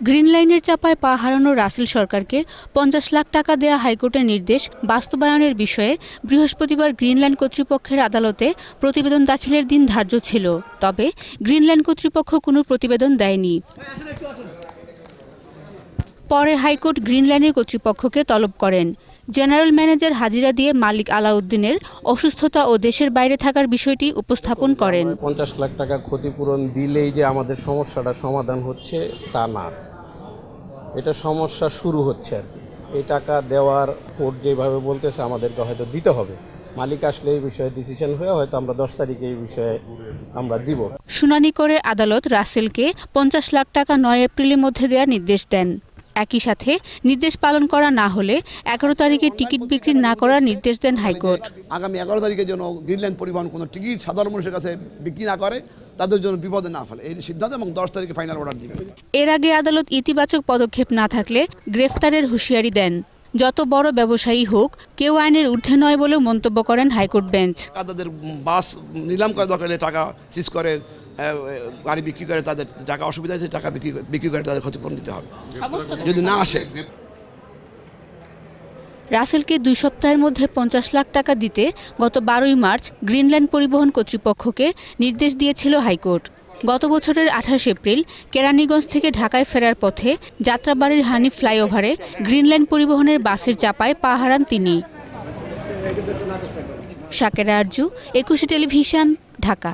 Green লাইনের চাপায় পা হারানো রাসেল সরকারকে ৫০ লাখ টাকা দেয়া হাইকোর্টের নির্দেশ বাস্তবায়নের বিষয়ে বৃহস্পতিবার গ্রিন লাইন কর্তৃপক্ষের আদালতে প্রতিবেদন দাখিলের দিন ধার্য ছিল। তবে গ্রিন লাইন কর্তৃপক্ষ কোনো প্রতিবেদন দেয়নি। পরে হাইকোর্ট গ্রিন লাইনের কর্তৃপক্ষকে তলব করেন। জেনারেল ম্যানেজার হাজিরা দিয়ে মালিক আলাউদ্দিনের অসুস্থতা ও দেশের বাইরে থাকার বিষয়টি উপস্থাপন করেন। ৫০ লাখ টাকা ক্ষতিপূরণ দিলেই যে আমাদের সমস্যাটা সমাধান হচ্ছে তা না, এটা সমস্যা শুরু হচ্ছে আর কি। এই টাকা দেওয়ার কোর্ট যেভাবে বলতেছে আমাদেরকে হয়তো দিতে হবে। মালিক আসলে এই বিষয়ে ডিসিশন হয়ে হয়তো আমরা 10 তারিখে এই বিষয়ে আমরা দিব। শুনানি করে আদালত রাসেলকে ৫০ লাখ টাকা ৯ এপ্রিলের মধ্যে দেওয়ার নির্দেশ দেন। একই সাথে নির্দেশ পালন করা না হলে ১১ তারিখে টিকিট বিক্রি না করার নির্দেশ দেন হাইকোর্ট। আগামী ১১ তারিখে যেন গ্রিন লাইন পরিবহন কোনো টিকিট সাধারণ মানুষের কাছে বিক্রি না করে, তাদের জন্য বিপদে না ফেলে এই সিদ্ধান্ত, এবং 10 তারিখে ফাইনাল অর্ডার দিবে। এর আগে আদালত ইতিবাচক পদক্ষেপ না থাকলে গ্রেফতারের হুঁশিয়ারি দেন। যত বড় ব্যবসায়ী হোক, কেউ আইনের ঊর্ধ্বে নয় বলেও মন্তব্য করেন হাইকোর্ট বেঞ্চ। তাদের বাস নিলাম করে দরকার টাকা সিজ করে গাড়ি বিক্রি করে, তাদের টাকা অসুবিধা আছে, টাকা বিক্রি করে তাদের ক্ষতিপূরণ দিতে হবে যদি না আসে। রাসেলকে 2 সপ্তাহের মধ্যে ৫০ লাখ টাকা দিতে গত ১২ই মার্চ গ্রিন লাইন পরিবহন কর্তৃপক্ষকে নির্দেশ দিয়েছিল হাইকোর্ট। গত বছরের ২৮ এপ্রিল কেরানীগঞ্জ থেকে ঢাকায় ফেরার পথে যাত্রাবাড়ির হানিফ ফ্লাইওভারে গ্রিন লাইন পরিবহনের বাসের চাপায় পা হারান তিনি। শাকেরা আরজু, ২১ টেলিভিশন, ঢাকা।